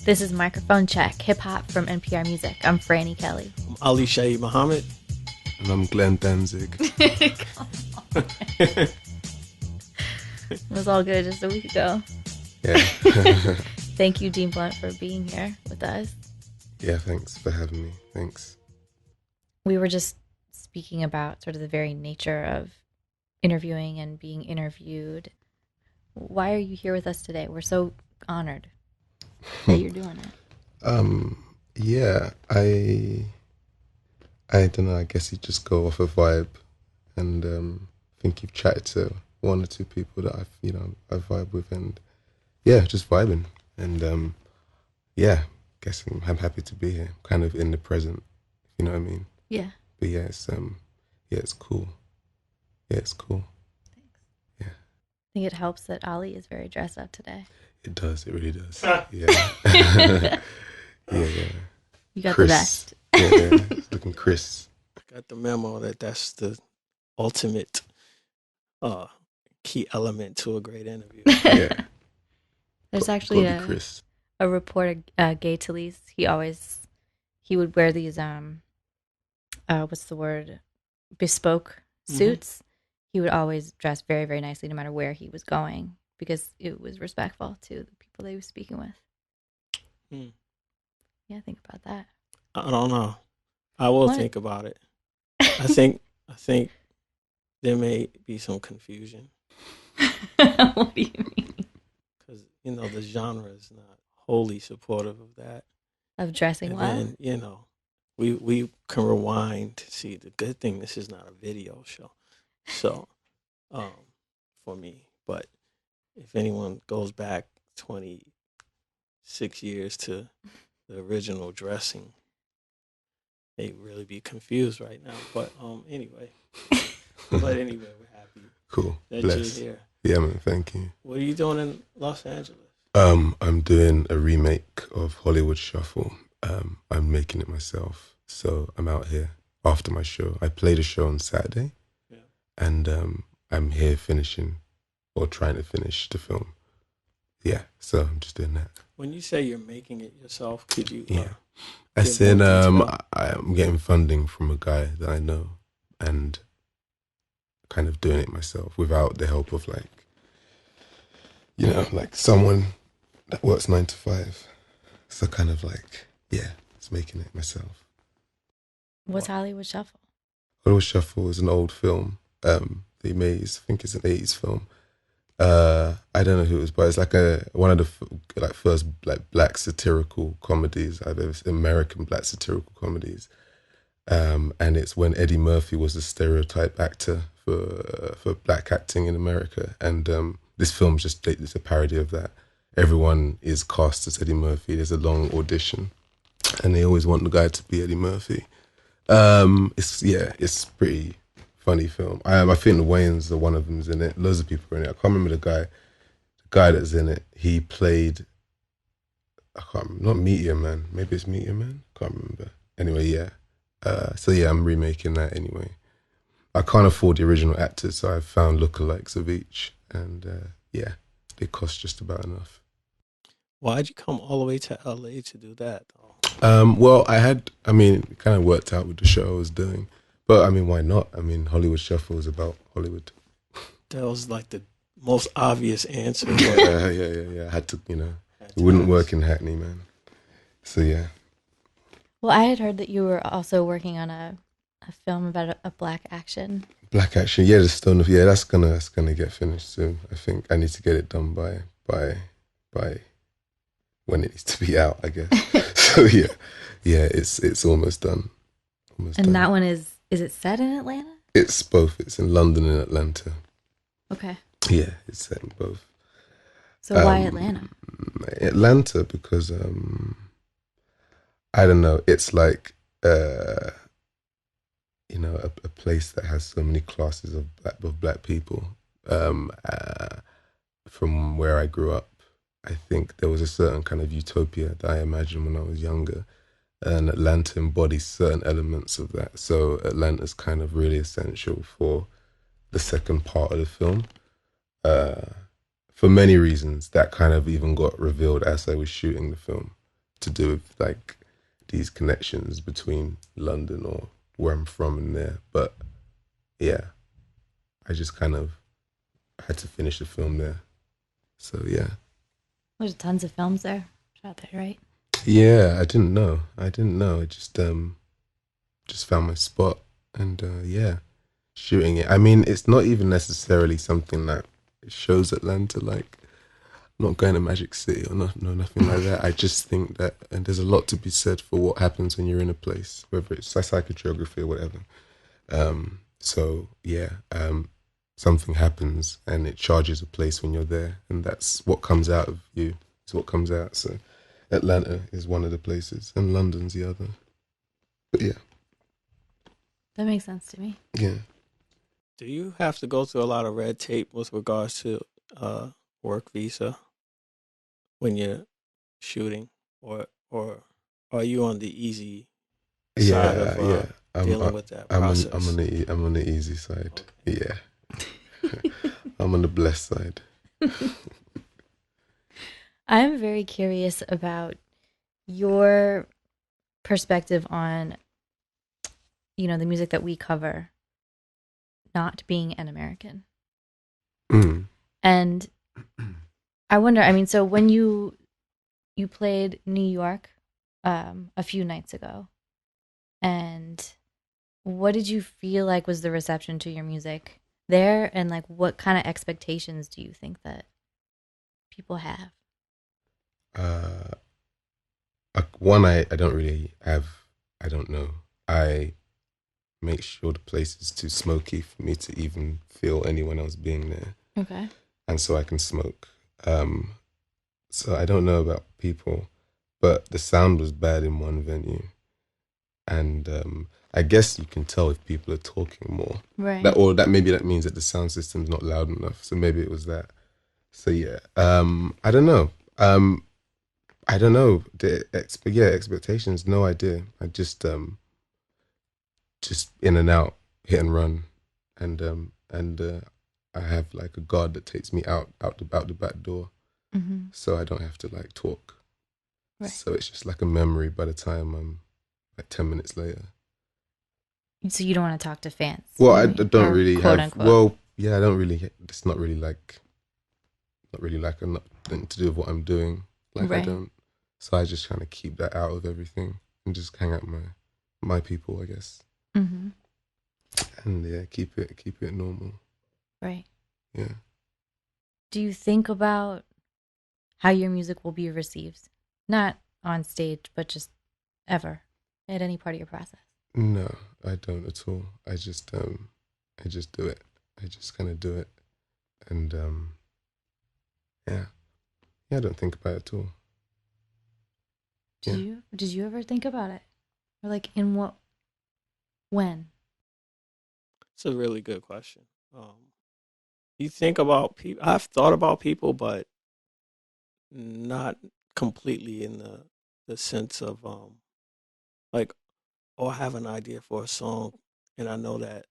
This is Microphone Check, hip-hop from NPR Music. I'm Frannie Kelley. I'm Ali Shaheed Muhammed. And I'm Glenn Danzig. It was all good just a week ago. Yeah. Thank you, Dean Blunt, for being here with us. Yeah, thanks for having me. Thanks. We were just speaking about sort of the very nature of interviewing and being interviewed. Why are you here with us today? We're so honored that you're doing it. Yeah, I don't know, I guess you just go off a vibe, and I think you've chatted to one or two people that I vibe with, and yeah, just vibing, and yeah, guessing I'm happy to be here, kind of in the present, you know what I mean? Yeah. But yeah, it's cool. Yeah, it's cool. Thanks. Yeah. I think it helps that Ali is very dressed up today. It does. It really does. Yeah. Yeah. You got Chris. The best. Yeah. It's looking Chris. Got the memo that's the ultimate key element to a great interview. Yeah. There's actually Chris. a reporter, Gay Talese. He would wear these what's the word? Bespoke suits. Mm-hmm. He would always dress very, very nicely no matter where he was going, because it was respectful to the people that he was speaking with. Yeah, think about that. I don't know. I will think about it. I think there may be some confusion. What do you mean? Because, the genre is not wholly supportive of that. Of dressing and well? Then, we can rewind. See, the good thing, this is not a video show. So, for me. But if anyone goes back 26 years to the original dressing, they really be confused right now. But anyway, we're happy. Cool. That Bless. you're here. Yeah, man. Thank you. What are you doing in Los Angeles? I'm doing a remake of Hollywood Shuffle. I'm making it myself, so I'm out here after my show. I played a show on Saturday, and I'm here finishing or trying to finish the film. Yeah, so I'm just doing that. When you say you're making it yourself, could you? I said I'm getting funding from a guy that I know, and kind of doing it myself without the help of someone that works 9 to 5. So kind of just making it myself. What's Hollywood Shuffle? Hollywood Shuffle is an old film. They made, I think it's an 80s film. I don't know who it was, but it's one of the first black satirical comedies I've ever seen, American black satirical comedies. And it's when Eddie Murphy was the stereotype actor for black acting in America. And this film's it's a parody of that. Everyone is cast as Eddie Murphy. There's a long audition, and they always want the guy to be Eddie Murphy. It's pretty funny film. I think the Wayans are one of them's in it. Loads of people are in it. I can't remember the guy that's in it. He played, not Meteor Man. Maybe it's Meteor Man. Can't remember. Anyway, yeah. I'm remaking that anyway. I can't afford the original actors, so I've found lookalikes of each, and they cost just about enough. Why'd you come all the way to LA to do that? Well, it kind of worked out with the show I was doing. But, why not? Hollywood Shuffle is about Hollywood. That was the most obvious answer. Yeah. I had to, it wouldn't work in Hackney, man. So, yeah. Well, I had heard that you were also working on a film about a black action. Black action, yeah, that's gonna get finished soon. I think I need to get it done by when it needs to be out, I guess. So yeah, it's almost done. That one is it set in Atlanta? It's both. It's in London and Atlanta. Okay. Yeah, it's set in both. So why Atlanta? Atlanta because I don't know. It's a place that has so many classes of black people. From where I grew up, I think there was a certain kind of utopia that I imagined when I was younger, and Atlanta embodies certain elements of that. So Atlanta's kind of really essential for the second part of the film. For many reasons, that kind of even got revealed as I was shooting the film. to do with like these connections between London or where I'm from and there. But yeah, I just kind of had to finish the film there. So yeah. There's tons of films there. Out there, right? Yeah, I didn't know. I just found my spot and yeah, shooting it. I mean, it's not even necessarily something that shows Atlanta. Like, I'm not going to Magic City or nothing like that. I just think that, and there's a lot to be said for what happens when you're in a place, whether it's psychogeography or whatever. So yeah, something happens and it charges a place when you're there, and that's what comes out of you. It's what comes out. So Atlanta is one of the places, and London's the other. But yeah, That makes sense to me. yeah. Do you have to go through a lot of red tape with regards to work visa when you're shooting, or are you on the easy side of Yeah. dealing with that process? I'm on the easy side. Okay. Yeah. I'm on the blessed side. I'm very curious about your perspective on, you know, the music that we cover not being an American. And I wonder, I mean, so when you played New York a few nights ago, and what did you feel like was the reception to your music there, and like what kind of expectations do you think that people have? One, I don't really have, I don't know. I make sure the place is too smoky for me to even feel anyone else being there. Okay. And so I can smoke. So I don't know about people, but the sound was bad in one venue. And I guess you can tell if people are talking more. Right. That maybe that means that the sound system's not loud enough. So maybe it was that. So yeah, I don't know. I don't know. Expectations, no idea. I just in and out, hit and run, and I have like a guard that takes me out the back door, so I don't have to like talk. Right. So it's just like a memory by the time I'm like 10 minutes later. So you don't want to talk to fans? Well, I don't really quote, have. Unquote. Well, yeah, I don't really. It's not really like nothing to do with what I'm doing. Like right. I don't. So I just kind of keep that out of everything and just hang out my people, I guess. Mm-hmm. And yeah, keep it normal. Right. Yeah. Do you think about how your music will be received? Not on stage, but just ever at any part of your process? No, I don't at all. I just do it. I just kind of do it, and yeah, I don't think about it at all. Did you ever think about it, or like in what, when? It's a really good question. You think about people. I've thought about people, but not completely in the sense of like, oh, I have an idea for a song, and I know that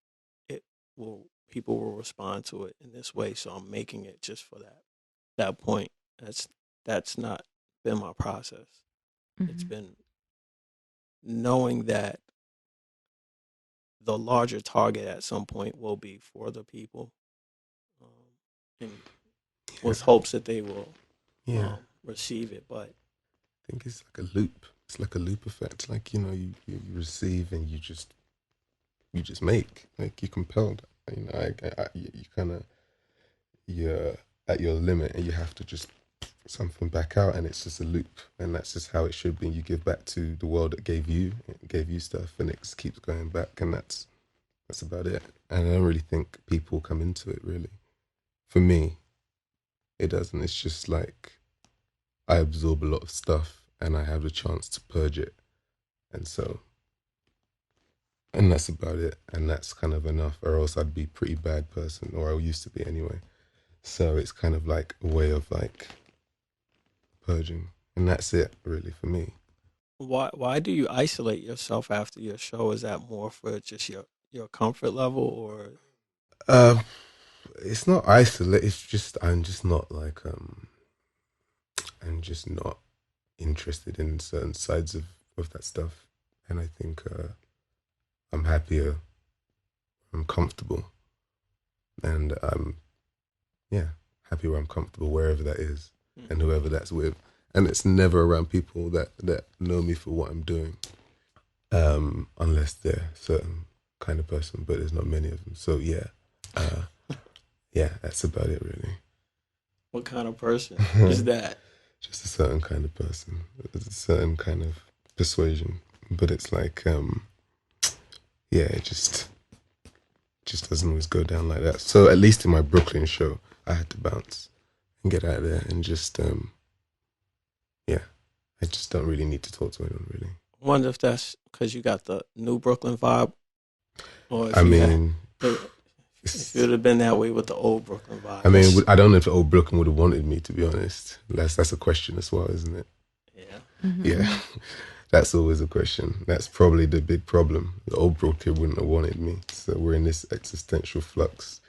people will respond to it in this way, so I'm making it just for that point. That's not been my process. Mm-hmm. It's been knowing that the larger target at some point will be for the people, and with hopes that they will receive it. But I think it's like a loop. It's like a loop effect. Like, you know, you receive and you just make. Like, you're compelled. You know, you kind of, you're at your limit and you have to just something back out, and it's just a loop, and that's just how it should be. You give back to the world that gave you stuff, and it just keeps going back, and that's about it. And I don't really think people come into it, really. For me, it doesn't. It's just like I absorb a lot of stuff and I have the chance to purge it, and that's about it, and that's kind of enough, or else I'd be a pretty bad person, or I used to be anyway. So it's kind of like a way of like purging, and that's it really for me. Why do you isolate yourself after your show? Is that more for just your comfort level, or it's not isolate, it's just I'm just not like I'm just not interested in certain sides of that stuff. And I think I'm happier, I'm comfortable, and I'm, happy where I'm comfortable, wherever that is, and whoever that's with. And it's never around people that know me for what I'm doing, unless they're a certain kind of person, but there's not many of them. So that's about it, really. What kind of person is that? Just a certain kind of person. It's a certain kind of persuasion. But it's like, it just doesn't always go down like that. So at least in my Brooklyn show, I had to bounce and get out of there and just, I just don't really need to talk to anyone, really. I wonder if that's because you got the new Brooklyn vibe, or if if it would have been that way with the old Brooklyn vibe. I mean, I don't know if the old Brooklyn would have wanted me, to be honest. That's a question as well, isn't it? Yeah. Mm-hmm. Yeah. That's always a question. That's probably the big problem. The old Brooklyn wouldn't have wanted me. So we're in this existential flux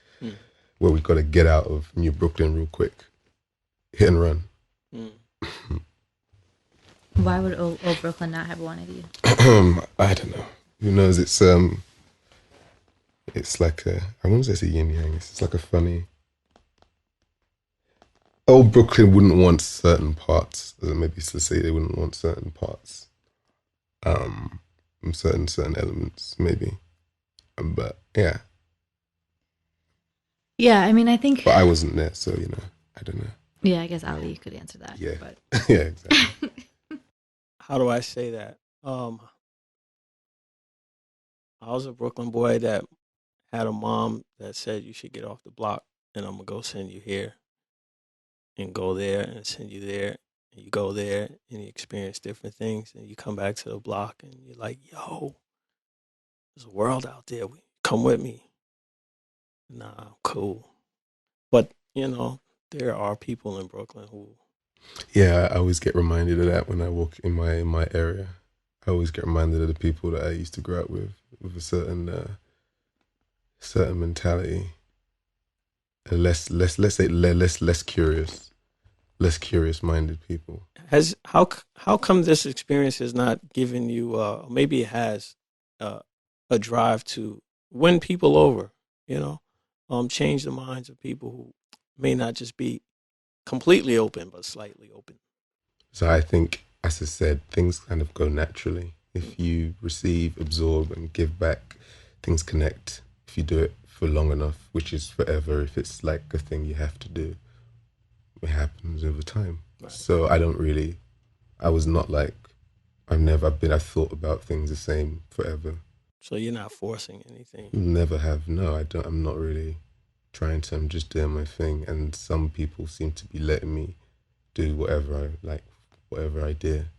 where we've got to get out of New Brooklyn real quick. Hit and run. Why would old Brooklyn not have wanted you? I don't know. Who knows? It's like I wouldn't say it's a yin yang. It's like a funny. Old Brooklyn wouldn't want certain parts. Maybe to say they wouldn't want certain parts. Certain elements, maybe. But yeah. Yeah, I mean, I think. But I wasn't there, so I don't know. Yeah, I guess Ali could answer that. Yeah. But. Yeah, exactly. How do I say that? I was a Brooklyn boy that had a mom that said you should get off the block and I'm gonna go send you here and go there and send you there, and you go there and you experience different things and you come back to the block and you're like, yo, there's a world out there. Come with me. Nah, I'm cool. But there are people in Brooklyn who. Yeah, I always get reminded of that when I walk in my area. I always get reminded of the people that I used to grow up with a certain mentality. Less curious minded people. How come this experience has not given you maybe it has a drive to win people over, change the minds of people who may not just be completely open but slightly open? So I think, as I said, things kind of go naturally. If you receive, absorb, and give back, things connect. If you do it for long enough, which is forever, if it's like a thing you have to do, it happens over time. Right. So I was not like, I've thought about things the same forever. So you're not forcing anything? Never have, no, I'm not really trying to, I'm just doing my thing. And some people seem to be letting me do whatever I like, whatever idea.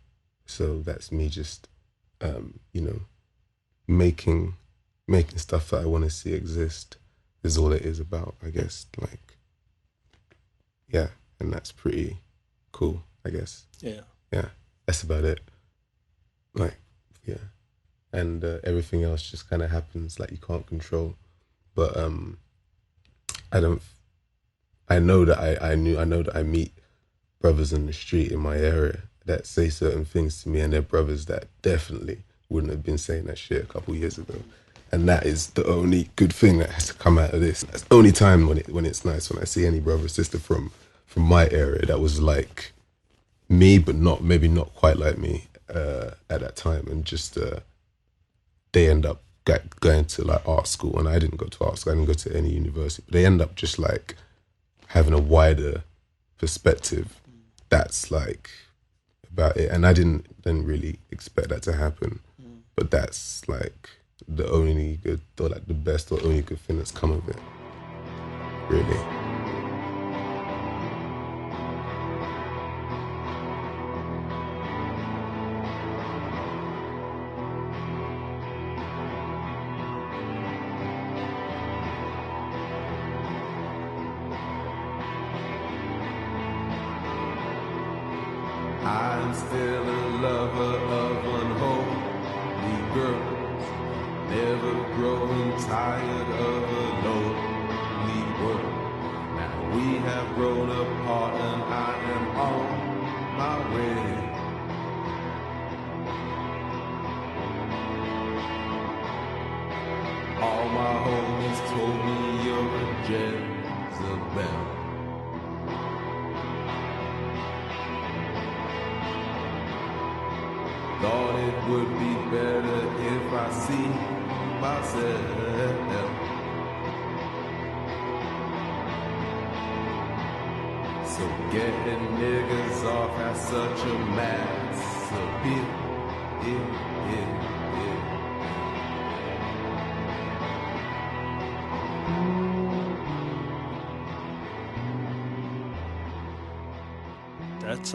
So that's me just, making stuff that I want to see exist is all it is about, I guess. Like, yeah, and that's pretty cool, I guess. Yeah. Yeah, that's about it. Like, yeah. And everything else just kind of happens, like you can't control. But I know that I meet brothers in the street in my area that say certain things to me, and they're brothers that definitely wouldn't have been saying that shit a couple years ago. And that is the only good thing that has to come out of this. That's the only time when it's nice, when I see any brother or sister from my area that was like me, but maybe not quite like me at that time, and just they end up going to like art school, and I didn't go to art school, I didn't go to any university, but they end up just like having a wider perspective. That's like about it, and I didn't really expect that to happen, but that's like the only good, or like the best or only good thing that's come of it, really. I'm still a lover of unholy girls, never growing tired of a lonely world. Now we have grown apart and I am on my way homies told me you're a Jezebel. Thought it would be better if I see myself. So getting niggas off has such a mass appeal. That's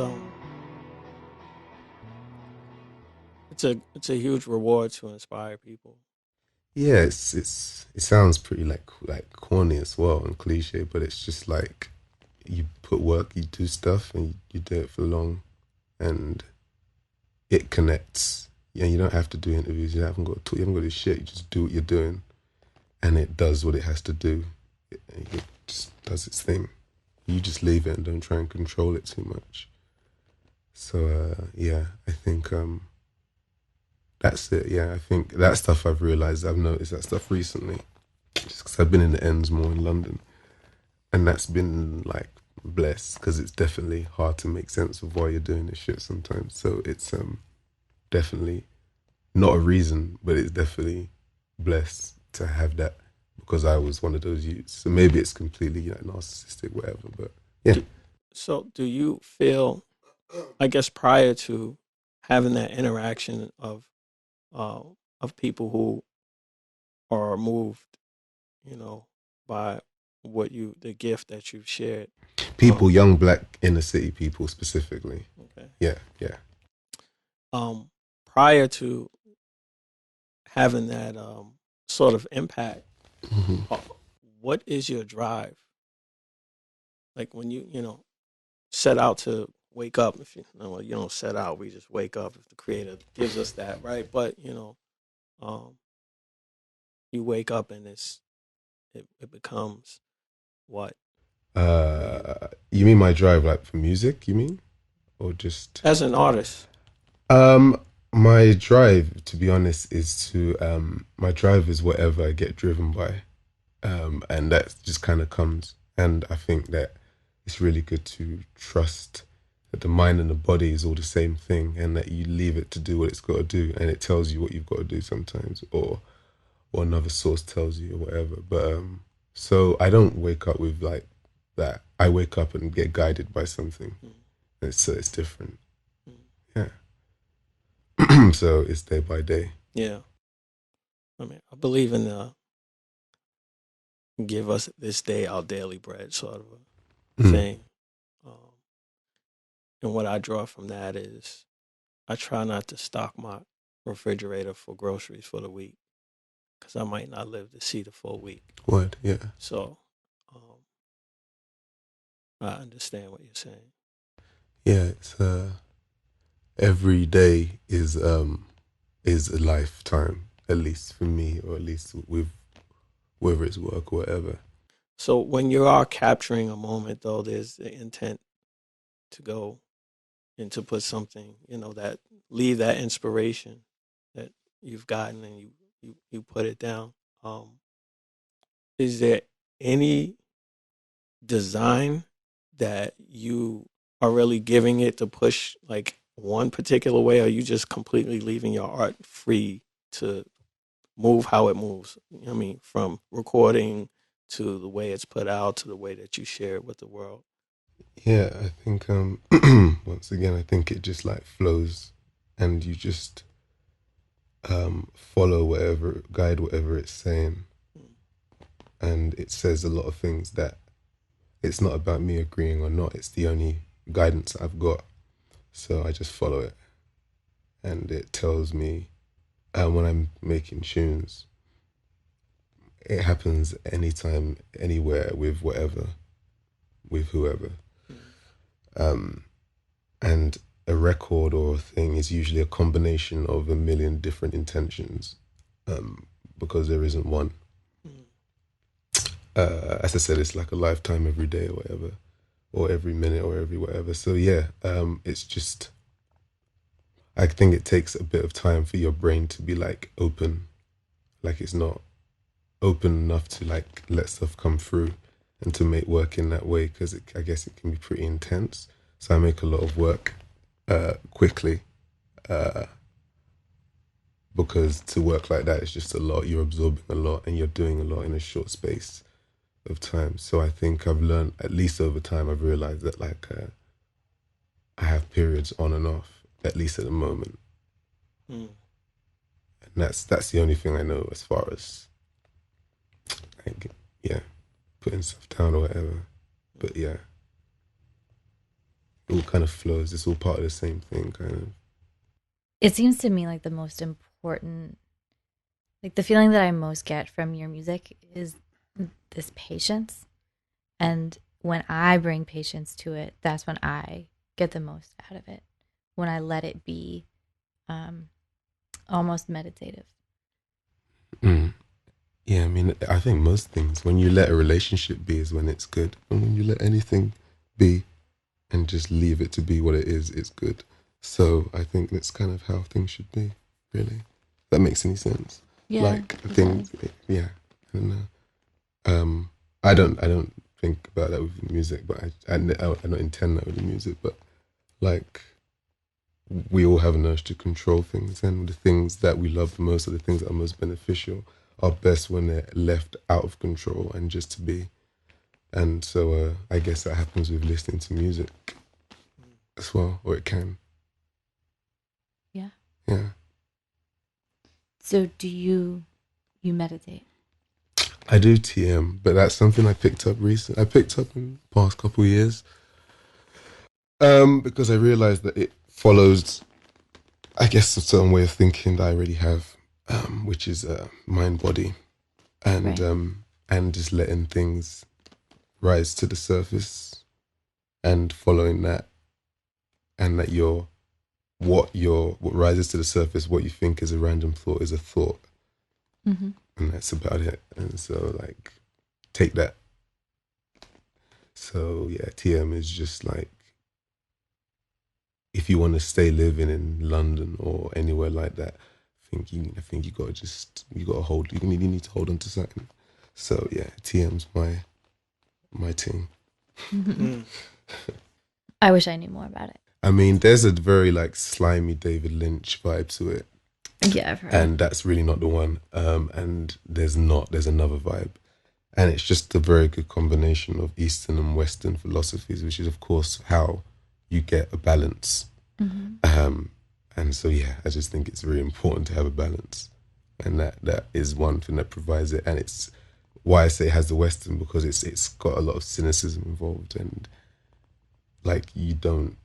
it's a huge reward to inspire people. Yeah, it sounds pretty like corny as well and cliche, but it's just like you put work, you do stuff, and you do it for long, and it connects. Yeah, you don't have to do interviews. You haven't got to do shit. You just do what you're doing, and it does what it has to do. It just does its thing. You just leave it and don't try and control it too much. So yeah, I think that's it. Yeah, I think that stuff I've realised. I've noticed that stuff recently, just because I've been in the ends more in London, and that's been like blessed, because it's definitely hard to make sense of why you're doing this shit sometimes. So it's definitely not a reason, but it's definitely blessed to have that, because I was one of those youths. So maybe it's completely narcissistic, whatever. But yeah. So do you feel, I guess, prior to having that interaction of people who are moved, by the gift that you've shared? People, young black inner city people specifically. Okay. Yeah. Prior to having that sort of impact, what is your drive? Like when you set out to wake up, if you don't set out, we just wake up if the creator gives us that, right? But you wake up and it becomes what? You mean my drive, like for music? You mean, or just as an artist? My drive, to be honest, is my drive is whatever I get driven by, and that just kind of comes. And I think that it's really good to trust that the mind and the body is all the same thing, and that you leave it to do what it's got to do, and it tells you what you've got to do sometimes, or another source tells you, or whatever. But so I don't wake up with like that. I wake up and get guided by something. It's different. Yeah. So it's day by day. Yeah. I mean, I believe in the give us this day our daily bread sort of a thing. And what I draw from that is I try not to stock my refrigerator for groceries for the week, because I might not live to see the full week. What? Yeah. So I understand what you're saying. Yeah, it's every day is a lifetime, at least for me, or at least with whether it's work or whatever. So when you are capturing a moment, though, there's the intent to go and to put something, that leave that inspiration that you've gotten, and you put it down. Is there any design that you are really giving it to push like one particular way, or are you just completely leaving your art free to move how it moves? I mean, from recording to the way it's put out to the way that you share it with the world. Yeah, I think once again, I think it just like flows, and you just follow guide whatever it's saying, and it says a lot of things that it's not about me agreeing or not. It's the only guidance I've got, so I just follow it, and it tells me when I'm making tunes. It happens anytime, anywhere, with whatever, with whoever. And a record or a thing is usually a combination of a million different intentions, because there isn't one. As I said, it's like a lifetime every day or whatever, or every minute or every whatever. So yeah, it's just, I think it takes a bit of time for your brain to be like open, like it's not open enough to like let stuff come through and to make work in that way, because I guess it can be pretty intense. So I make a lot of work quickly, because to work like that is just a lot. You're absorbing a lot and you're doing a lot in a short space of time. So I think I've learned, at least over time, I've realized that like I have periods on and off, at least at the moment. And that's the only thing I know as far as like, putting stuff down or whatever. But yeah, it all kind of flows. It's all part of the same thing, kind of. It seems to me like the most important, like the feeling that I most get from your music is this patience. And when I bring patience to it, that's when I get the most out of it. When I let it be almost meditative. Yeah, I mean, I think most things, when you let a relationship be is when it's good. And when you let anything be and just leave it to be what it is, it's good. So I think that's kind of how things should be, really. If that makes any sense. Yeah, like things, yeah, I don't know. I don't think about that with music, but I don't intend that with the music, but like we all have an urge to control things, and the things that we love the most are the things that are most beneficial, are best when they're left out of control and just to be. And so I guess that happens with listening to music as well, or it can. Yeah. Yeah. So do you meditate? I do TM, but that's something I picked up recently. I picked up in the past couple of years. Because I realized that it follows, I guess, a certain way of thinking that I already have, which is mind body, and and just letting things rise to the surface and following that, and that what rises to the surface, what you think is a random thought is a thought, and that's about it. And so like take that. So yeah, TM is just like, if you want to stay living in London or anywhere like that, I think you need to hold on to something. So yeah, TM's my team. I wish I knew more about it. I mean, there's a very like slimy David Lynch vibe to it. Yeah, I've heard. And that's really not the one. And there's another vibe. And it's just a very good combination of Eastern and Western philosophies, which is of course how you get a balance. And so yeah, I just think it's very important to have a balance, and that is one thing that provides it. And it's why I say it has the Western, because it's got a lot of cynicism involved, and like you don't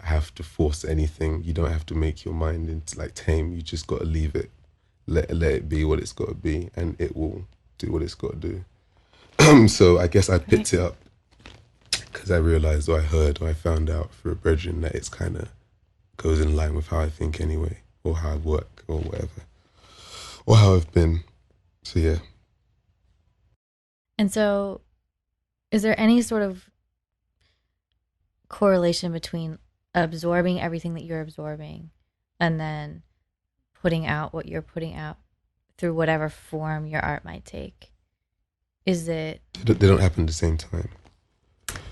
have to force anything. You don't have to make your mind into like tame. You just got to leave it, let it be what it's got to be, and it will do what it's got to do. So I guess I picked it up because I realized, or I found out through a brethren that it's kind of goes in line with how I think anyway, or how I work, or whatever, or how I've been. So yeah. And so, is there any sort of correlation between absorbing everything that you're absorbing and then putting out what you're putting out through whatever form your art might take? Is it... They don't happen at the same time.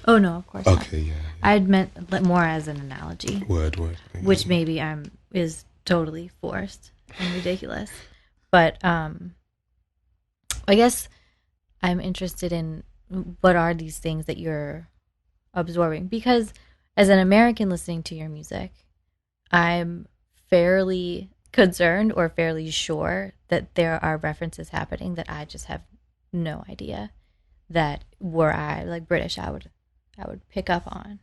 Oh, no, of course not. Okay, yeah. I'd meant more as an analogy. Word. Which maybe is totally forced and ridiculous. But I guess I'm interested in what are these things that you're absorbing, because as an American listening to your music, I'm fairly concerned or fairly sure that there are references happening that I just have no idea that were I like British, I would pick up on.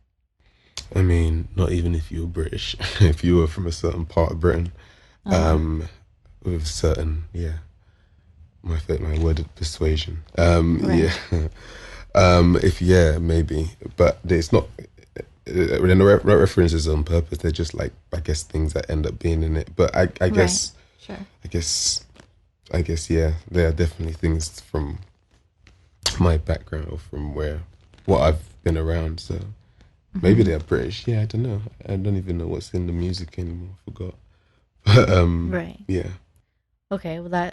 I mean, not even if you were British, if you were from a certain part of Britain, with certain, my word of persuasion. Right. Maybe, but it's not. They're not references on purpose. They're just like, I guess, things that end up being in it. But I guess, sure. I guess, yeah, there are definitely things from my background or from what I've been around. So maybe they're British. Yeah, I don't know. I don't even know what's in the music anymore. I forgot. But right. Yeah. Okay. Well,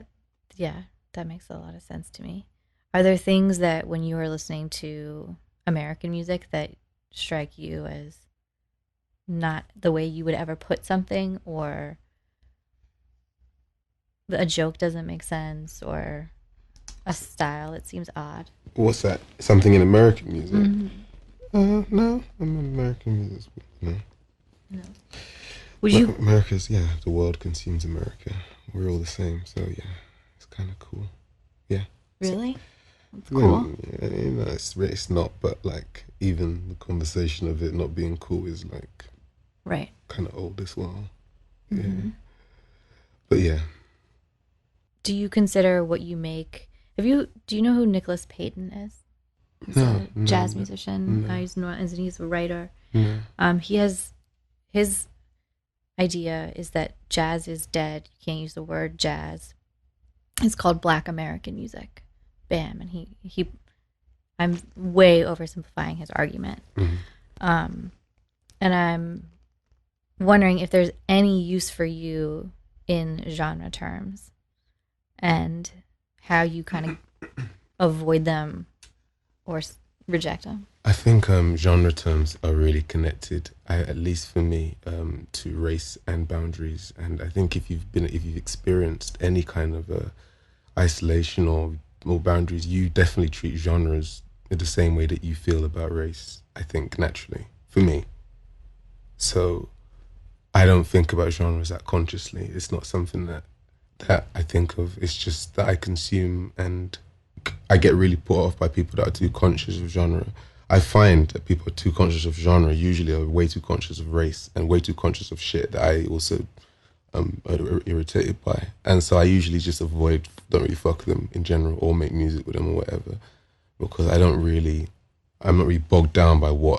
That makes a lot of sense to me. Are there things that when you are listening to American music that strike you as not the way you would ever put something, or a joke doesn't make sense, or a style that seems odd? What's that? Something in American music? Mm-hmm. No, I'm American music. No. Would you? America's, the world consumes America. We're all the same, so yeah, it's kind of cool. Yeah. Really? That's cool. It's not, but like even the conversation of it not being cool is like right, kind of old as well. Mm-hmm. Yeah. But yeah. Do you consider what you make? Do you know who Nicholas Payton is? He's a jazz musician. He's a writer. No. He has his idea is that jazz is dead. You can't use the word jazz. It's called Black American music. Bam. And he I'm way oversimplifying his argument. Mm-hmm. And I'm wondering if there's any use for you in genre terms and how you kind of avoid them or reject them. I think genre terms are really connected, at least for me, to race and boundaries. And I think if you've experienced any kind of isolation or boundaries, you definitely treat genres in the same way that you feel about race. I think naturally for me. So I don't think about genres that consciously. It's not something that I think of. It's just that I consume, and I get really put off by people that are too conscious of genre. I find that people are too conscious of genre usually are way too conscious of race and way too conscious of shit that I also are irritated by. And so I usually just don't really fuck them in general or make music with them or whatever, because I'm not really bogged down by we're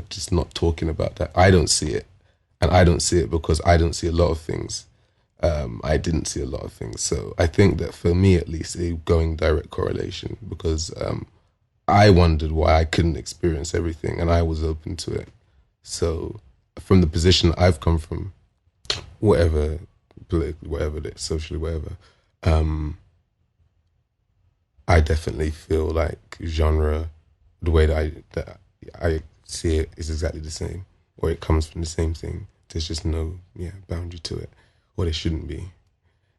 just not talking about that. I don't see it. And I don't see it because I don't see a lot of things. I didn't see a lot of things. So I think that for me, at least, a going direct correlation, because I wondered why I couldn't experience everything and I was open to it. So from the position I've come from, whatever, politically, whatever it is, socially, whatever, I definitely feel like genre, the way that I see it is exactly the same, or it comes from the same thing. There's just no boundary to it, or there shouldn't be.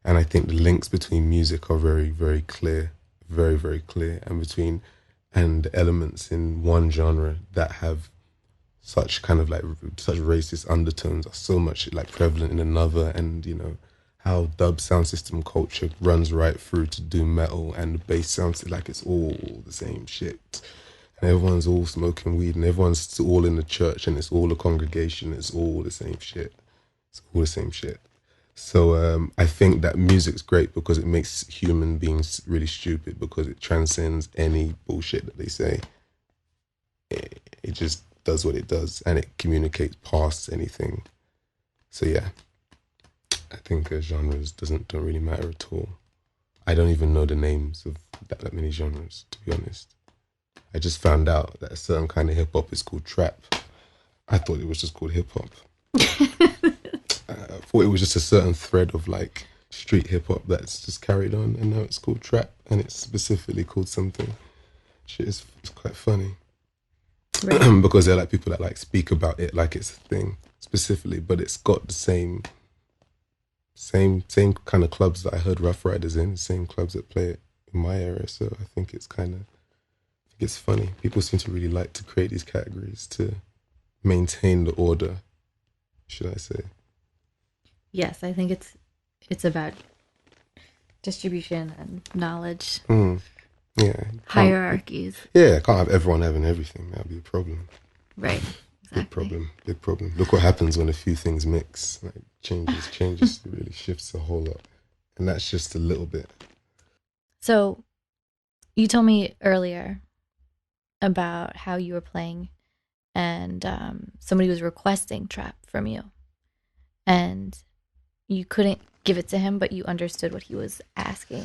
And I think the links between music are very, very clear, very, very clear, and the elements in one genre that have such kind of such racist undertones are so much like prevalent in another. And how dub sound system culture runs right through to doom metal, and the bass sounds like it's all the same shit. And everyone's all smoking weed, and everyone's all in the church, and it's all a congregation. It's all the same shit. It's all the same shit. So I think that music's great because it makes human beings really stupid, because it transcends any bullshit that they say. It just does what it does, and it communicates past anything. So yeah, I think genres don't really matter at all. I don't even know the names of that many genres, to be honest. I just found out that a certain kind of hip-hop is called trap. I thought it was just called hip-hop. I thought it was just a certain thread of like street hip-hop that's just carried on, and now it's called trap, and it's specifically called something. Shit, it's quite funny. Right. Because they're like people that like speak about it like it's a thing specifically, but it's got the same kind of clubs that I heard Rough Riders in, the same clubs that play it in my area. So I think it's funny. People seem to really like to create these categories to maintain the order, should I say. Yes, I think it's about distribution and knowledge. Yeah. Hierarchies. Yeah, I can't have everyone having everything. That'd be a problem. Right. Exactly. Big problem. Look what happens when a few things mix. Like changes really shifts a whole lot. And that's just a little bit. So you told me earlier about how you were playing and somebody was requesting trap from you. And you couldn't give it to him, but you understood what he was asking.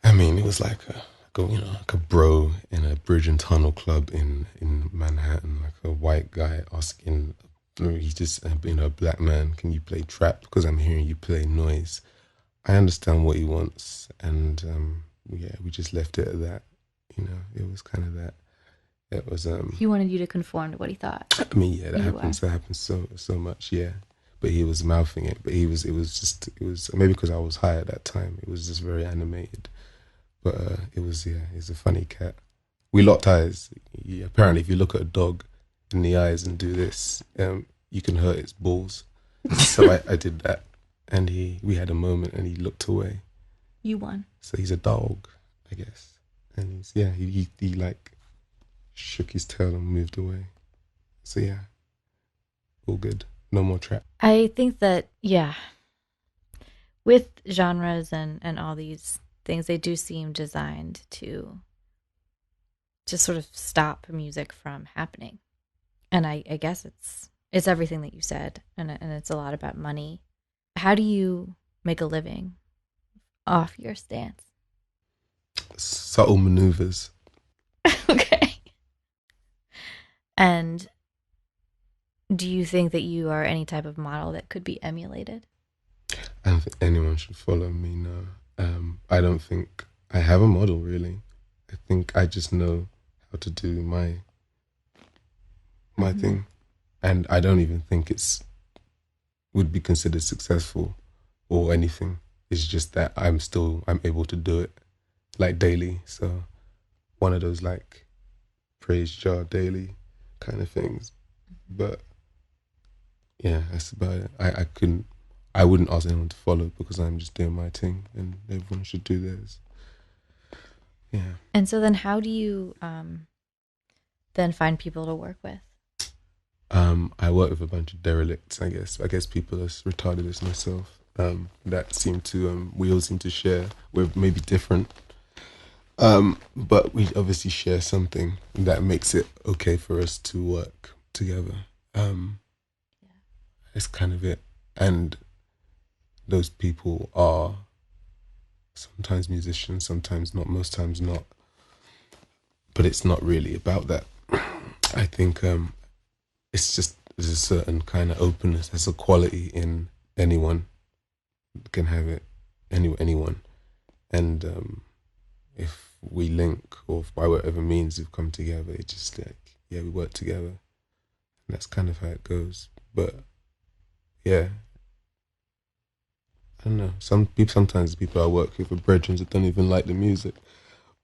I mean, it was like a bro in a bridge and tunnel club in Manhattan, like a white guy asking, he's just a black man, can you play trap? Because I'm hearing you play noise. I understand what he wants, and we just left it at that. You know, it was kind of that. It was He wanted you to conform to what he thought. I mean, yeah, that You happens. That happens so much. Yeah, but he was mouthing it. But it was maybe because I was high at that time. It was just very animated. But it was he's a funny cat. We locked eyes. Yeah, apparently, if you look at a dog in the eyes and do this, you can hurt its balls. So I did that, and we had a moment, and he looked away. You won. So he's a dog, I guess, and he like shook his tail and moved away. So yeah, all good. No more trap. I think that, yeah, with genres and all these things, they do seem designed to just sort of stop music from happening. And I guess it's everything that you said, and it's a lot about money. How do you make a living off your stance? Subtle maneuvers. Okay. And do you think that you are any type of model that could be emulated? I don't think anyone should follow me, no. I don't think I have a model, really. I think I just know how to do my thing. And I don't even think would be considered successful or anything. It's just that I'm able to do it, like, daily. So one of those, like, praise jar daily kind of things. But yeah, that's about it. I wouldn't ask anyone to follow because I'm just doing my thing, and everyone should do theirs. Yeah. And so then how do you then find people to work with? I work with a bunch of derelicts, I guess. I guess people as retarded as myself that seem to, we all seem to share. We're maybe different, but we obviously share something that makes it okay for us to work together. It's kind of it. And those people are sometimes musicians, sometimes not, most times not. But it's not really about that. I think it's just there's a certain kind of openness. There's a quality in anyone can have it, anyone. And if we link, or by whatever means we've come together, it's just like, yeah, we work together. And that's kind of how it goes. But yeah, I don't know. Sometimes people I work with are brethren that don't even like the music,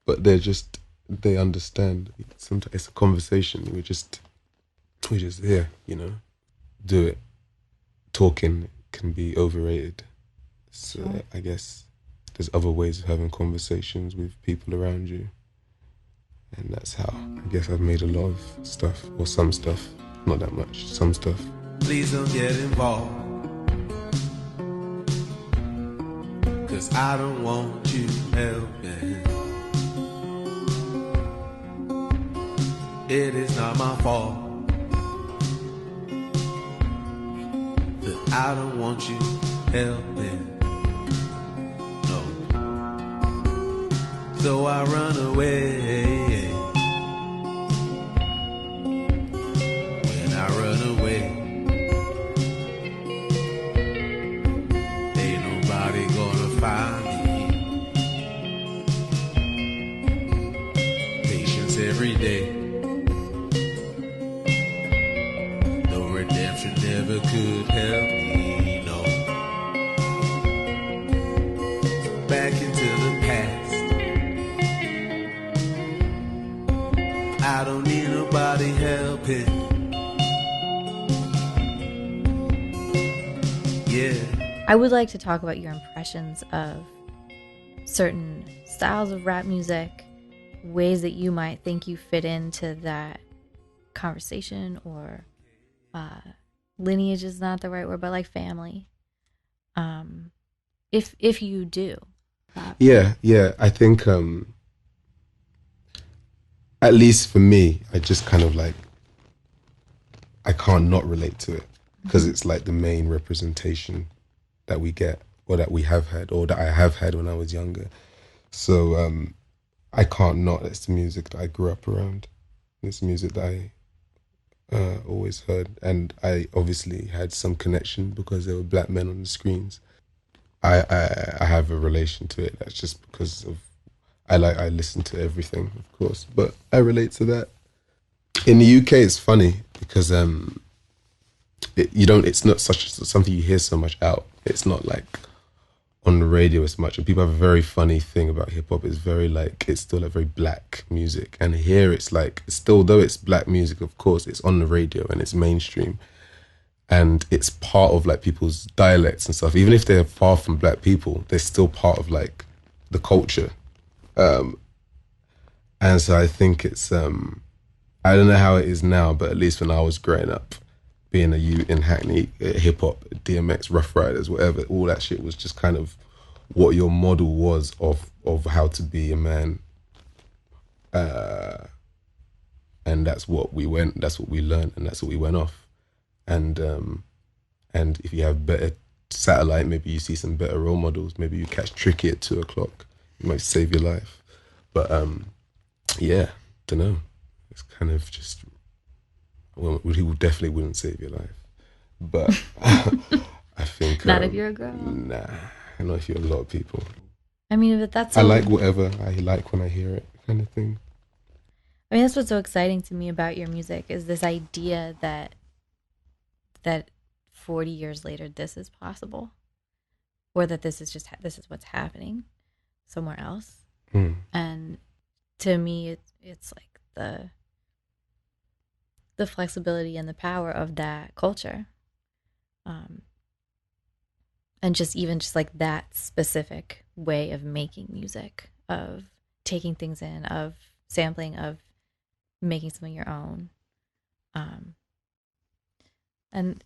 but they understand. Sometimes it's a conversation. We just here, do it. Talking can be overrated. So Sure. I guess there's other ways of having conversations with people around you. And that's how I guess I've made a lot of stuff, or some stuff, not that much, some stuff. Please don't get involved, 'cause I don't want you helping. It is not my fault that I don't want you helping. No. So I run away. When I run away, ain't nobody gonna find me. Patience every day. No redemption never could help me, no. Back into the past. I don't need nobody helping. Yeah. I would like to talk about your impressions of certain styles of rap music, ways that you might think you fit into that conversation, or lineage is not the right word, but like family. If you do. Yeah. I think at least for me, I just kind of like, I can't not relate to it because it's like the main representation that we get, or that we have had, or that I have had when I was younger. So I can't not. It's the music that I grew up around. It's music that I always heard, and I obviously had some connection because there were black men on the screens. I have a relation to it. That's just because of I listen to everything, of course, but I relate to that. In the UK, it's funny because it's not such something you hear so much out. It's not like on the radio as much, and people have a very funny thing about hip hop. It's very like, it's still a very black music, and here it's like, it's still, though it's black music, of course, it's on the radio and it's mainstream, and it's part of like people's dialects and stuff. Even if they're far from black people, they're still part of like the culture. And so I think it's I don't know how it is now, but at least when I was growing up, being a youth in Hackney, hip hop, DMX, Rough Riders, whatever, all that shit was just kind of what your model was of how to be a man. And that's what we learned, and that's what we went off. And if you have better satellite, maybe you see some better role models, maybe you catch Tricky at 2:00, it might save your life. But yeah, don't know. It's kind of just, well, he definitely wouldn't save your life. But I think Not if you're a girl. Nah, not if you're a lot of people. I mean, but that's I like whatever I like when I hear it, kind of thing. I mean, that's what's so exciting to me about your music, is this idea that 40 years later this is possible, or that this is what's happening somewhere else. And to me, it's like the flexibility and the power of that culture, and just like that specific way of making music, of taking things in, of sampling, of making something your own. And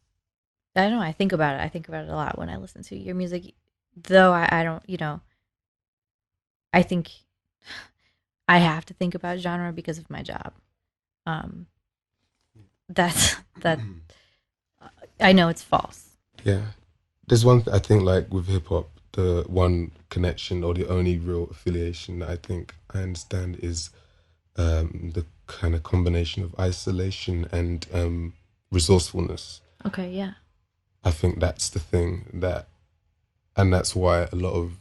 I don't know, I think about it a lot when I listen to your music, though I don't, I think I have to think about genre because of my job. That I know it's false. Yeah, there's one I think, like with hip hop, the one connection or the only real affiliation that I think I understand is the kind of combination of isolation and resourcefulness. Okay, yeah. I think that's the thing and that's why a lot of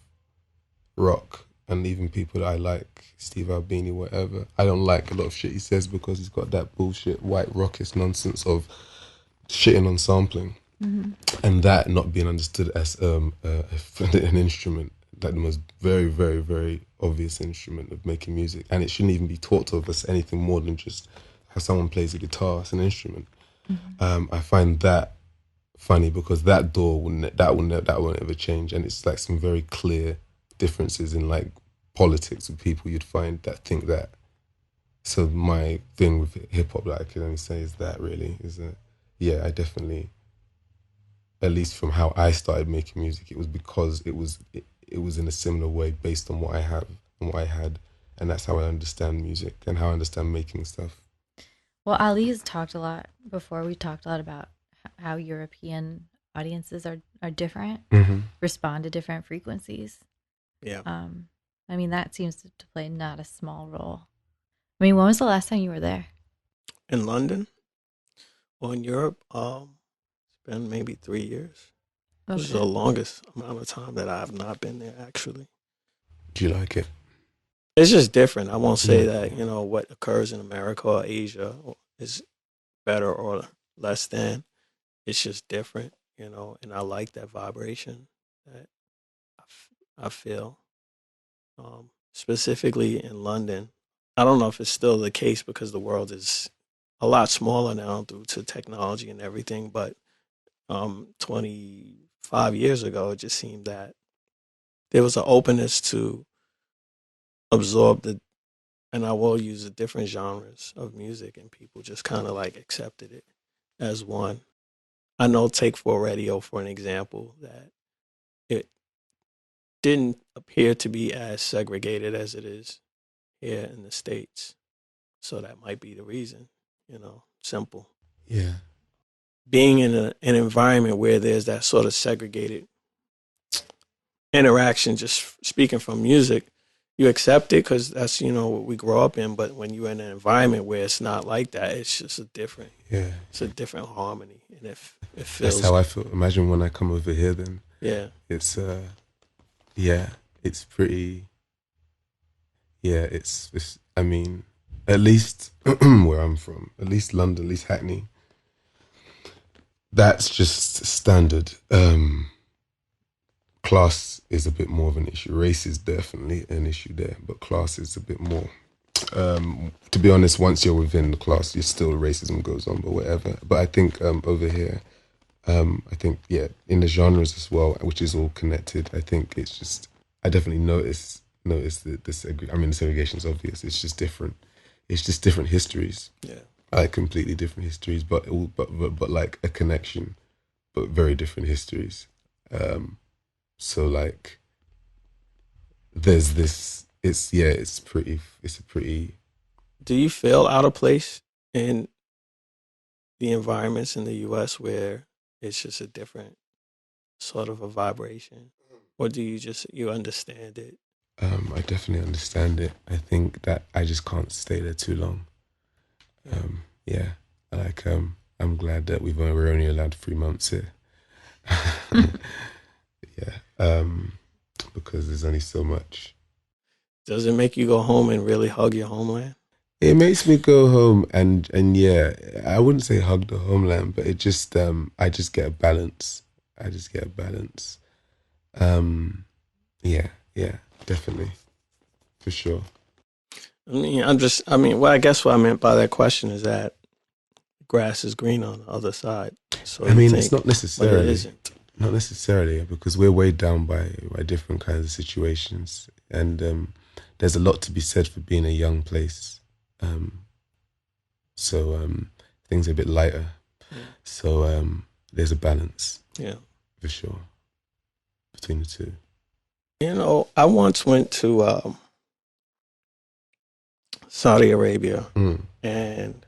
rock and even people that I like, Steve Albini, whatever, I don't like a lot of shit he says because he's got that bullshit white rockist nonsense of shitting on sampling, and that not being understood as an instrument, like the most very, very, very obvious instrument of making music, and it shouldn't even be taught to us anything more than just how someone plays a guitar as an instrument. I find that funny because that won't ever change, and it's like some very clear differences in like politics with people you'd find that think that. So my thing with hip hop that I can only say is that really is that, yeah, I definitely, at least from how I started making music, it was because it was in a similar way based on what I have and what I had, and that's how I understand music and how I understand making stuff. Well, Ali's talked a lot before. We talked a lot about how European audiences are different, respond to different frequencies. Yeah. I mean, that seems to play not a small role. I mean, when was the last time you were there? In London or in Europe, it's been maybe 3 years. Okay. This is the longest amount of time that I have not been there, actually. Do you like it? It's just different. I won't say that, what occurs in America or Asia is better or less than. It's just different, and I like that vibration that I feel. Specifically in London, I don't know if it's still the case because the world is a lot smaller now due to technology and everything, but 25 years ago, it just seemed that there was an openness to absorb and I will use the different genres of music, and people just kind of like accepted it as one. I know, take for radio, for an example, that it didn't appear to be as segregated as it is here in the States. So that might be the reason, simple. Yeah. Being in an environment where there's that sort of segregated interaction, just speaking from music, you accept it because that's, what we grow up in. But when you're in an environment where it's not like that, it's just it's a different harmony. And it feels. That's how I feel. Imagine when I come over here, then. Yeah. It's, it's pretty, yeah, it's. I mean, at least where I'm from, at least London, at least Hackney, that's just standard. Class is a bit more of an issue. Race is definitely an issue there, but class is a bit more. To be honest, once you're within the class, you still racism goes on, but whatever. But I think over here, I think in the genres as well, which is all connected. I think it's just I definitely notice this. I mean, the segregation is obvious. It's just different. It's just different histories. Yeah. Like completely different histories, but like a connection, but very different histories. So like, there's this. It's a pretty. Do you feel out of place in the environments in the U.S. where it's just a different sort of a vibration, or do you understand it? I definitely understand it. I think that I just can't stay there too long. Yeah, like I'm glad that we're only allowed 3 months here. Yeah, because there's only so much. Does it make you go home and really hug your homeland? It makes me go home and yeah, I wouldn't say hug the homeland, but it just I just get a balance. Yeah, definitely, for sure. I guess what I meant by that question is that grass is green on the other side. So I mean, it's not necessarily. But it isn't. Not necessarily, because we're weighed down by different kinds of situations, and there's a lot to be said for being a young place. So things are a bit lighter. Yeah. So there's a balance. Yeah, for sure, between the two. You know, I once went to Saudi Arabia, and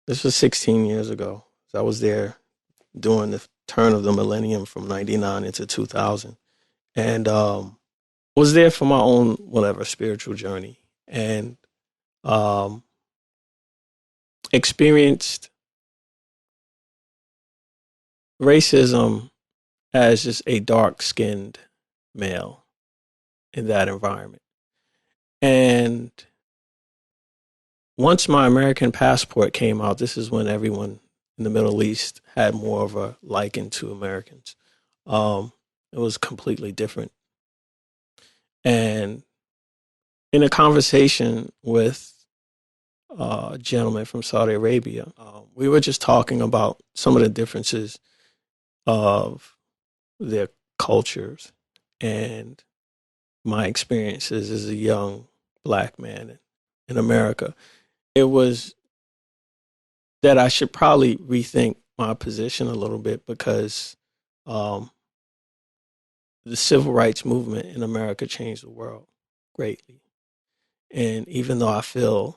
this was 16 years ago. So I was there during the turn of the millennium from 99 into 2000. And was there for my own, spiritual journey. And experienced racism as just a dark-skinned male in that environment. And once my American passport came out, this is when everyone in the Middle East had more of a liking to Americans. It was completely different. And in a conversation with a gentleman from Saudi Arabia, we were just talking about some of the differences of their cultures and my experiences as a young Black man in America. It was that I should probably rethink my position a little bit, because the civil rights movement in America changed the world greatly. And even though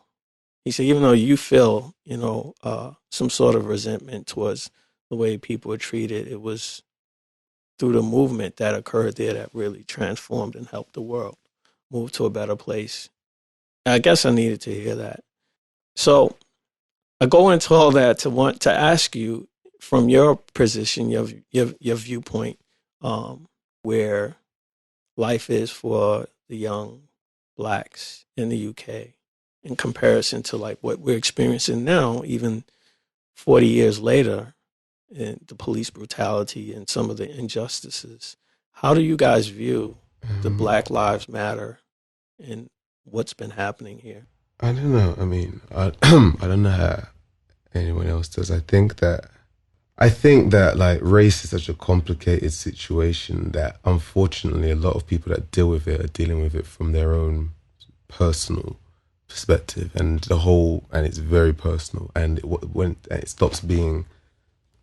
he said, even though you feel, some sort of resentment towards the way people were treated, it was through the movement that occurred there that really transformed and helped the world move to a better place. I guess I needed to hear that. So I go into all that to want to ask you, from your position, your viewpoint, where life is for the young Blacks in the UK in comparison to like what we're experiencing now, even 40 years later, and the police brutality and some of the injustices. How do you guys view the Black Lives Matter and what's been happening here? I don't know. I mean, I don't know how anyone else does. I think that like race is such a complicated situation that unfortunately a lot of people that deal with it are dealing with it from their own personal perspective, and it's very personal, and when it stops being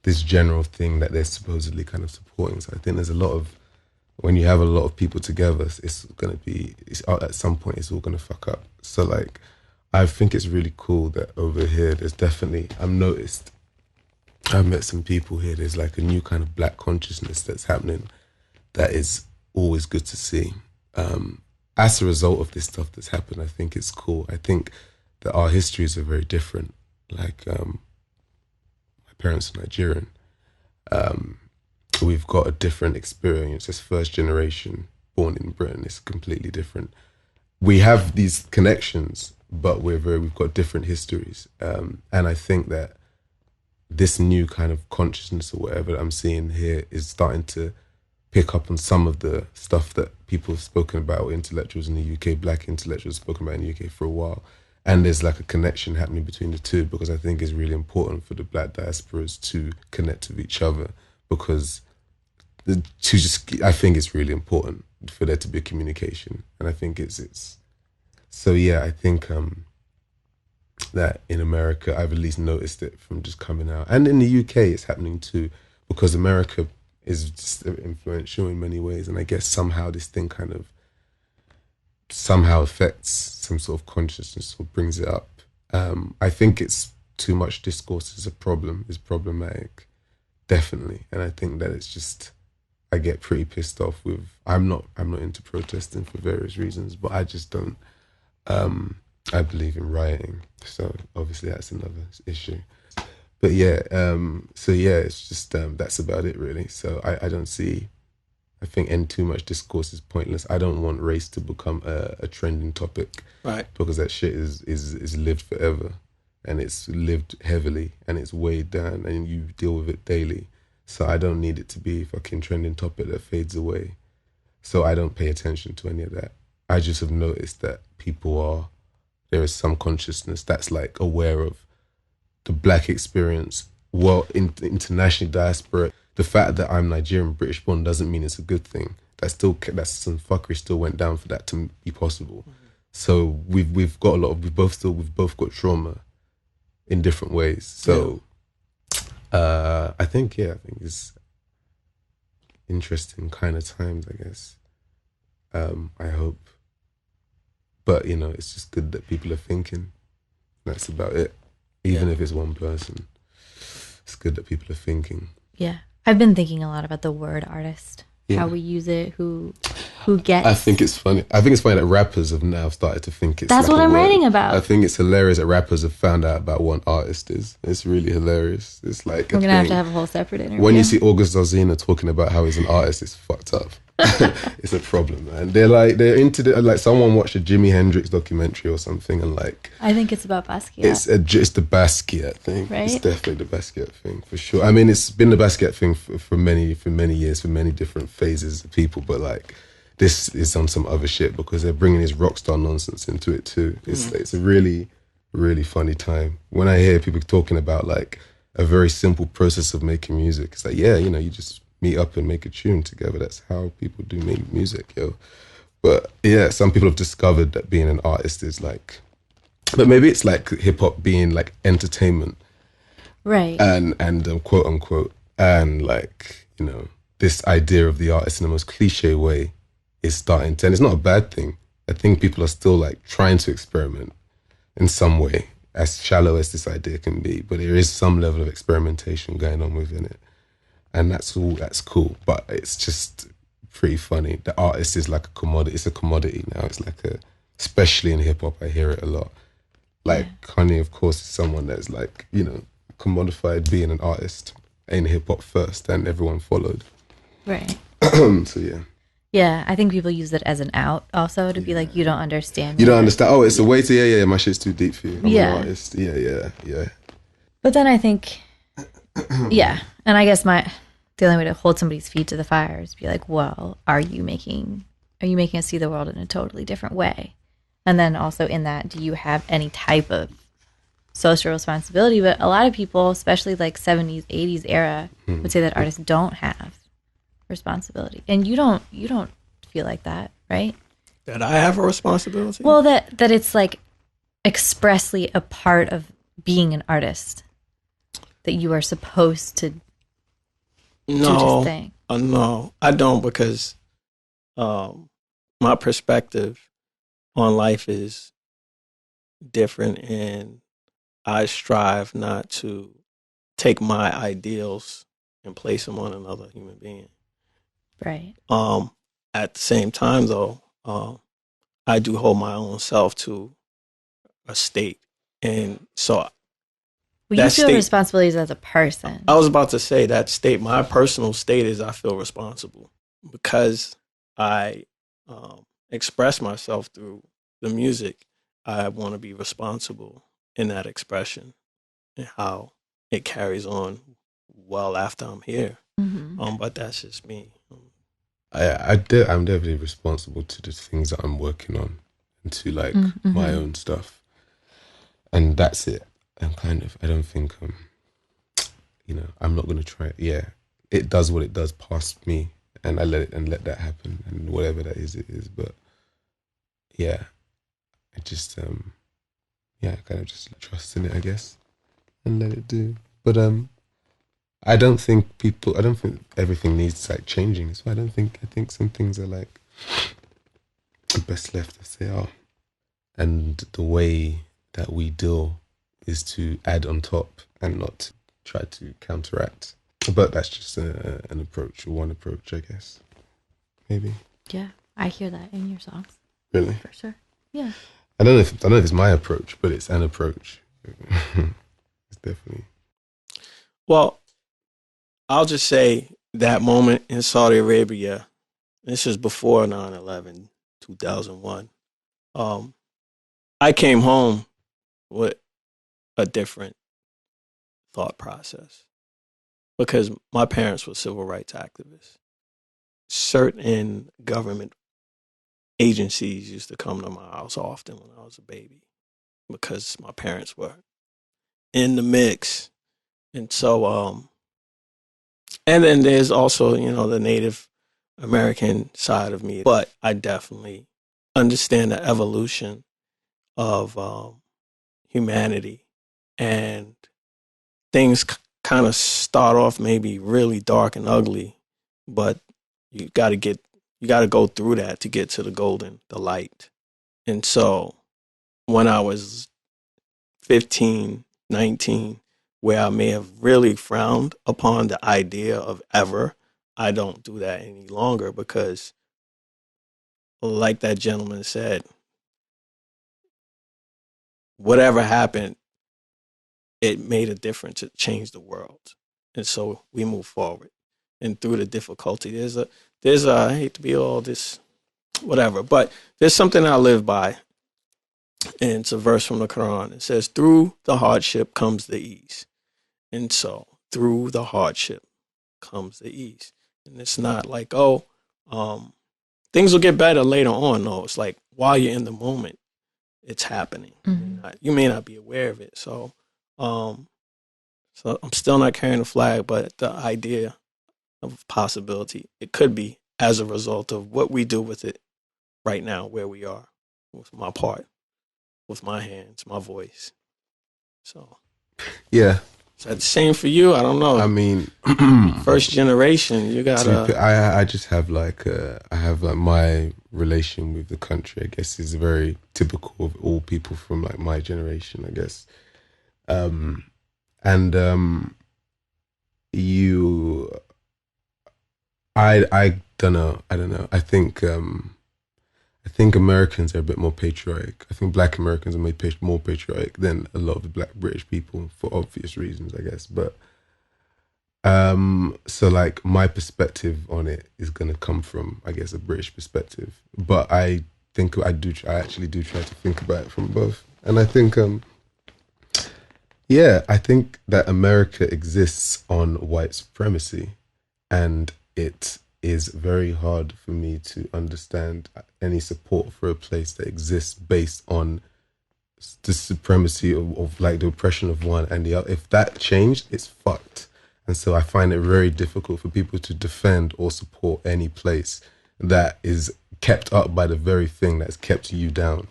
this general thing that they're supposedly kind of supporting. So I think there's a lot of, when you have a lot of people together, at some point it's all going to fuck up. So like, I think it's really cool that over here there's definitely, I've met some people here, there's like a new kind of Black consciousness that's happening that is always good to see. As a result of this stuff that's happened, I think it's cool. I think that our histories are very different. Like, my parents are Nigerian. We've got a different experience as first generation born on in Britain. It's completely different. We have these connections, but we've got different histories. And I think that this new kind of consciousness or whatever that I'm seeing here is starting to pick up on some of the stuff that people have spoken about, or intellectuals in the UK, black intellectuals have spoken about in the UK for a while. And there's like a connection happening between the two, because I think it's really important for the black diasporas to connect with each other, because I think it's really important for there to be a communication. And I think it's so yeah, I think that in America, I've at least noticed it from just coming out. And in the UK, it's happening too, because America is just influential in many ways. And I guess somehow this thing kind of somehow affects some sort of consciousness or brings it up. I think it's too much discourse is a problem, is problematic, definitely. And I think that it's just, I get pretty pissed off with, I'm not into protesting for various reasons, but I just don't, I believe in rioting. So obviously that's another issue. But yeah, so yeah, it's just, that's about it really. So I don't see, I think any too much discourse is pointless. I don't want race to become a trending topic. Right. Because that shit is lived forever, and it's lived heavily, and it's weighed down, and you deal with it daily. So I don't need it to be a fucking trending topic that fades away. So I don't pay attention to any of that. I just have noticed that there is some consciousness that's like aware of the black experience. Well, internationally, diaspora, the fact that I'm Nigerian, British born doesn't mean it's a good thing. That's some fuckery still went down for that to be possible. Mm-hmm. So we've got we've both got trauma in different ways. So I think it's interesting kind of times, I guess. I hope. But, it's just good that people are thinking. That's about it. Even if it's one person. It's good that people are thinking. Yeah. I've been thinking a lot about the word artist. How we use it, who gets. I think it's funny. I think it's funny that rappers have now started to think it's That's like what I'm writing about. I think it's hilarious that rappers have found out about what an artist is. It's really hilarious. It's like we're going to have to have a whole separate interview. When you see August Alsina talking about how he's an artist, it's fucked up. It's a problem, man. They're into like someone watched a Jimi Hendrix documentary or something, and like I think it's about Basquiat. It's the Basquiat thing, right? It's definitely the Basquiat thing for sure. I mean, it's been the Basquiat thing for many years, for many different phases of people, but like this is on some other shit because they're bringing this rock star nonsense into it too. It's a really, really funny time when I hear people talking about like a very simple process of making music. It's like, you just meet up and make a tune together. That's how people do make music, yo. But yeah, some people have discovered that being an artist is like, but maybe it's like hip hop being like entertainment, right? And quote unquote, and like this idea of the artist in the most cliche way is starting to, and it's not a bad thing. I think people are still like trying to experiment in some way, as shallow as this idea can be. But there is some level of experimentation going on within it. And that's cool, but it's just pretty funny. The artist is like a commodity. It's a commodity now. It's like especially in hip hop, I hear it a lot. Like Kanye, of course, is someone that's like, commodified being an artist in hip hop first, and everyone followed. Right. So yeah. Yeah, I think people use it as an out also to be like, you don't understand. You don't understand. Oh, it's a way to, my shit's too deep for you. I'm an artist. Yeah. But then I think, and I guess the only way to hold somebody's feet to the fire is be like, well, are you making us see the world in a totally different way? And then also in that, do you have any type of social responsibility? But a lot of people, especially like 70s, 80s era, would say that artists don't have responsibility. And you don't feel like that, right? That I have a responsibility? Well, that it's like expressly a part of being an artist that you are supposed to do this thing. No, I don't, because my perspective on life is different, and I strive not to take my ideals and place them on another human being. Right. At the same time, though, I do hold my own self to a state, and so. Well, you feel responsibilities as a person. I was about to say that state. My personal state is I feel responsible because I express myself through the music, I want to be responsible in that expression and how it carries on well after I'm here. But that's just me. I'm definitely responsible to the things that I'm working on and to like my own stuff, and that's it. I'm kind of, I don't think I'm not gonna try. Yeah, it does what it does past me, and I let that happen, and whatever that is, it is. But yeah, I just kind of just trust in it, I guess, and let it do. But I don't think everything needs like changing. So I think some things are like best left as they are. And the way that we deal is to add on top and not try to counteract. But that's just an approach, one approach, I guess. Maybe. Yeah, I hear that in your songs. Really? For sure. Yeah. I don't know if it's my approach, but it's an approach. It's definitely. Well, I'll just say that moment in Saudi Arabia, this is before 9/11, 2001. I came home with a different thought process because my parents were civil rights activists. Certain government agencies used to come to my house often when I was a baby because my parents were in the mix. And so, and then there's also, the Native American side of me, but I definitely understand the evolution of humanity, and things kind of start off maybe really dark and ugly, but you got to go through that to get to the light. And so when I was 15, 19, where I may have really frowned upon the idea of ever, I don't do that any longer because, like that gentleman said, whatever happened, it made a difference. It changed the world. And so we move forward. And through the difficulty, I hate to be all this, whatever, but there's something I live by. And it's a verse from the Quran. It says, through the hardship comes the ease. And so through the hardship comes the ease. And it's not like, things will get better later on. No, it's like while you're in the moment, it's happening. You may not be aware of it. So I'm still not carrying the flag, but the idea of possibility, it could be as a result of what we do with it right now, where we are, with my part, with my hands, my voice. So yeah. Is that the same for you? I don't know. I mean, first generation, you gotta. I just have my relation with the country, I guess, is very typical of all people from like my generation, I guess. I don't know. I think Americans are a bit more patriotic. I think Black Americans are more patriotic than a lot of the Black British people for obvious reasons, I guess. But so like my perspective on it is gonna come from, I guess, a British perspective. But I think I actually do try to think about it from both. And I think I think that America exists on white supremacy, and it is very hard for me to understand any support for a place that exists based on the supremacy of like the oppression of one and the other. If that changed, it's fucked. And so I find it very difficult for people to defend or support any place that is kept up by the very thing that's kept you down.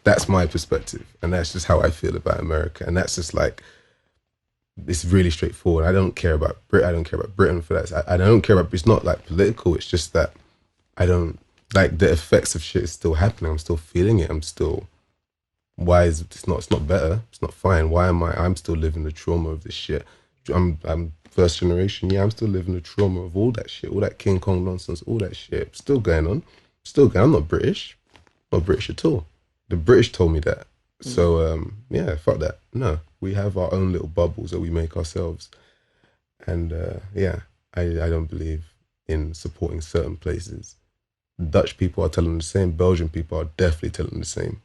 That's my perspective, and that's just how I feel about America. And that's just like, it's really straightforward. I don't care about Britain for that. I don't care about. It's not like political. It's just that I don't like the effects of shit is still happening. I'm still feeling it. I'm still. Why is it's not? It's not better. It's not fine. Why am I? I'm still living the trauma of this shit. I'm first generation. Yeah, I'm still living the trauma of all that shit. All that King Kong nonsense. All that shit still going on. I'm not British. Not British at all. The British told me that. So, fuck that. No, we have our own little bubbles that we make ourselves. And, I don't believe in supporting certain places Dutch people are telling the same. Belgian people are definitely telling the same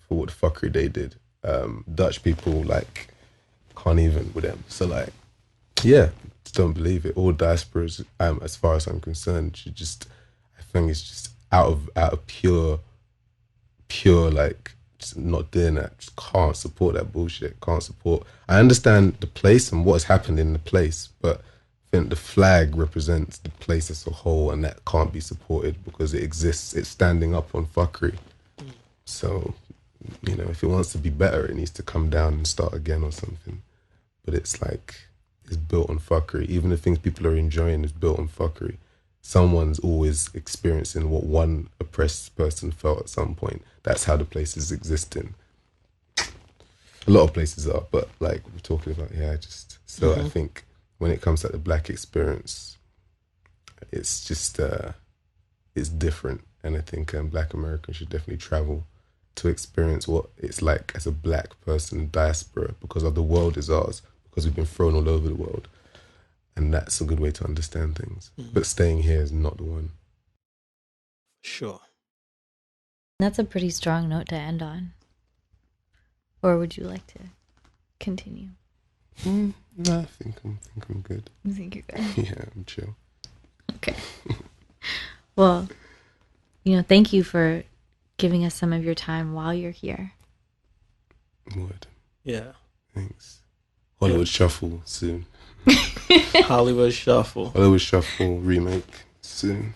for what the fuckery they did. Dutch people like can't even with them. So like, yeah, just don't believe it. All diasporas, as far as I'm concerned, I think it's just out of pure like just not doing that. Just can't support that bullshit. Can't support. I understand the place and what has happened in the place, but I think the flag represents the place as a whole, and that can't be supported because it exists. It's standing up on fuckery. So, you know, if it wants to be better, it needs to come down and start again or something. But it's like, it's built on fuckery. Even the things people are enjoying is built on fuckery. Someone's always experiencing what one oppressed person felt at some point. That's how the place is existing. A lot of places are, but like we're talking about, I think when it comes to the black experience, it's just, it's different. And I think black Americans should definitely travel to experience what it's like as a black person in diaspora, because of the world is ours, because we've been thrown all over the world. And that's a good way to understand things. But staying here is not the one. Sure. That's a pretty strong note to end on. Or would you like to continue? No, I think I'm good. You think you're good? Yeah, I'm chill. Okay. Well, you know, thank you for giving us some of your time while you're here. Would. Yeah. Thanks. Hollywood Shuffle soon. Hollywood Shuffle. Hollywood Shuffle remake soon.